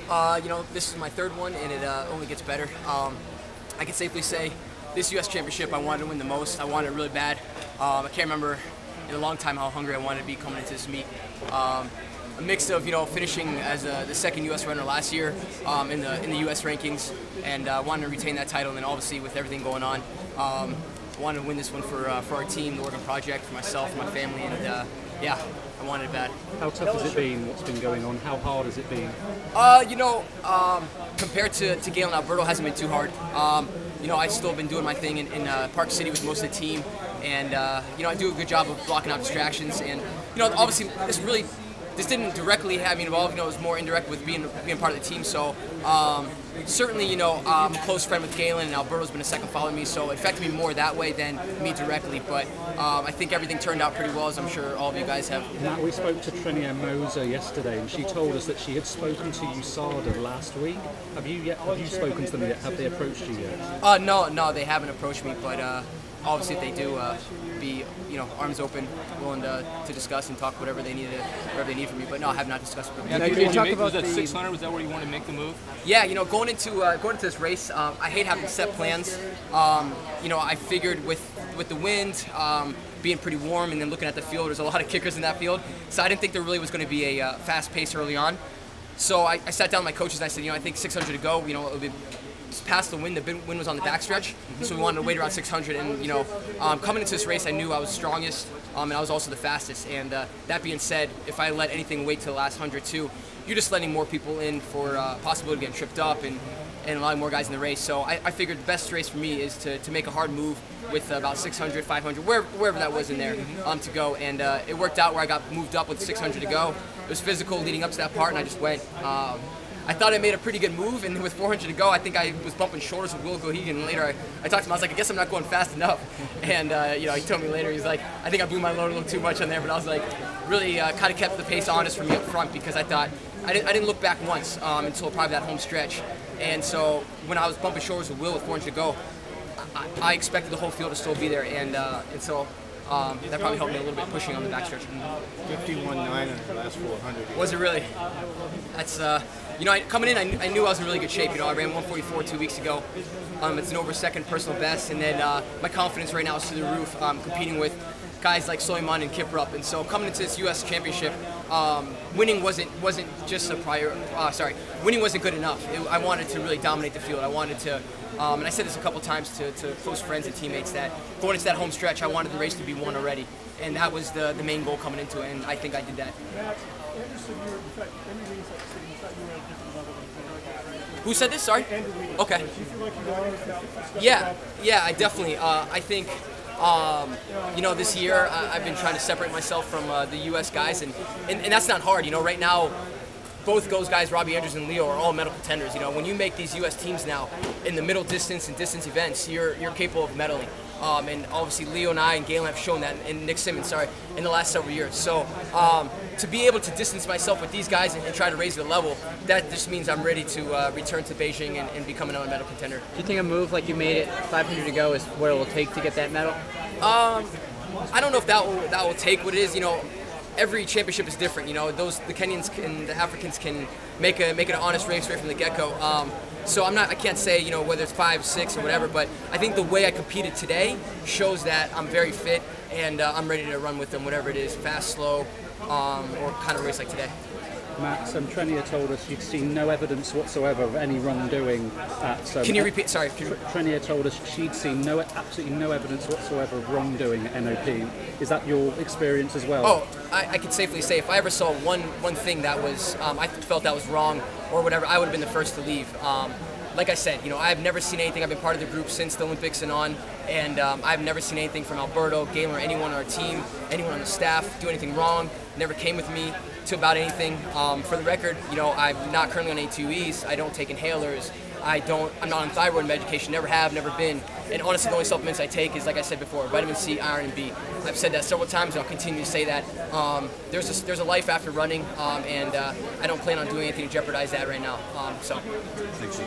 You know, this is my third one, and it only gets better. I can safely say this U.S. Championship I wanted to win the most. I wanted it really bad. I can't remember in a long time how hungry I wanted to be coming into this meet. A mix of, you know, finishing as the second U.S. runner last year in the U.S. rankings, and wanting to retain that title, and then obviously with everything going on, I wanted to win this one for our team, the Oregon Project, for myself, for my family, and yeah, I wanted it bad. How tough has it been? What's been going on? How hard has it been? You know, compared to Galen Alberto, hasn't been too hard. You know, I've still been doing my thing in Park City with most of the team, and you know, I do a good job of blocking out distractions. And you know, obviously, this didn't directly have me involved. You know, it was more indirect with being part of the team. So certainly, you know, I'm a close friend with Galen, and Alberto's been a second follower to me, so it affected me more that way than me directly. But I think everything turned out pretty well, as I'm sure all of you guys have. Now, we spoke to Trinia Moser yesterday, and she told us that she had spoken to USADA last week. Have you spoken to them yet? Have they approached you yet? No, they haven't approached me, but obviously if they do, be, you know, arms open, willing to discuss and talk whatever they need from me. But no, I have not discussed it with them. Was that 600? Was that where you wanted to make the move? Yeah, you know, going into this race, I hate having set plans. You know, I figured with the wind being pretty warm, and then looking at the field, there's a lot of kickers in that field, so I didn't think there really was going to be a fast pace early on. So I sat down with my coaches and I said, you know, I think 600 to go. You know, it'll be past the wind. The wind was on the backstretch, so we wanted to wait around 600. And you know, coming into this race, I knew I was strongest, and I was also the fastest. And that being said, if I let anything wait to the last 100 too, you're just letting more people in for possibility of getting tripped up and allowing more guys in the race. So I figured the best race for me is to make a hard move with about 600, 500, wherever that was in there to go. And it worked out where I got moved up with 600 to go. It was physical leading up to that part, and I just went. I thought I made a pretty good move, and with 400 to go, I think I was bumping shoulders with Will Gohegan. And later, I talked to him. I was like, I guess I'm not going fast enough. And you know, he told me later, he's like, I think I blew my load a little too much on there. But I was like, really kind of kept the pace honest for me up front, because I thought I didn't look back once until probably that home stretch. And so when I was bumping shoulders with Will with 400 to go, I expected the whole field to still be there, and so. That probably helped me a little bit pushing on the backstretch. 51.9 on the last 400. Was it really? That's you know, coming in, I knew I was in really good shape. You know, I ran 144 2 weeks ago. It's an over second personal best, and then my confidence right now is through the roof. Competing with guys like Soleiman and Kiprop, and so coming into this U.S. Championship, winning wasn't just a winning wasn't good enough. I wanted to really dominate the field. I wanted to. And I said this a couple times to close friends and teammates, that going into that home stretch, I wanted the race to be won already, and that was the main goal coming into it, and I think I did that. Who said this? Sorry. Okay. Yeah, I definitely. I think. You know, this year I've been trying to separate myself from the U.S. guys, and that's not hard. You know, right now, both those guys, Robbie Andrews and Leo, are all medal contenders. You know, when you make these U.S. teams now in the middle distance and distance events, you're capable of medaling. And obviously Leo and I and Galen have shown that, and Nick Simmons, in the last several years. So to be able to distance myself with these guys and try to raise their level, that just means I'm ready to return to Beijing and become another medal contender. Do you think a move like you made it 500 to go is what it will take to get that medal? I don't know if that will take what it is. You know, every championship is different. You know, the Kenyans and the Africans can make it an honest race right from the get-go. So I can't say, you know, whether it's 5, 6, or whatever, but I think the way I competed today shows that I'm very fit, and I'm ready to run with them, whatever it is, fast, slow, or kind of race like today. Matt, Trinia told us you'd seen no evidence whatsoever of any wrongdoing at. Can you repeat? Sorry. Trinia told us she'd seen absolutely no evidence whatsoever of wrongdoing at NOP. Is that your experience as well? Oh, I can safely say if I ever saw one thing that was I felt that was wrong or whatever, I would have been the first to leave. Like I said, you know, I've never seen anything. I've been part of the group since the Olympics and on, and I've never seen anything from Alberto, Galen, or anyone on our team, anyone on the staff do anything wrong. Never came with me to about anything. For the record, you know, I'm not currently on A2Es. I don't take inhalers. I'm not on thyroid medication. Never have, never been. And honestly, the only supplements I take is, like I said before, vitamin C, iron, and B. I've said that several times, and I'll continue to say that. There's a life after running, and I don't plan on doing anything to jeopardize that right now. So. Thanks.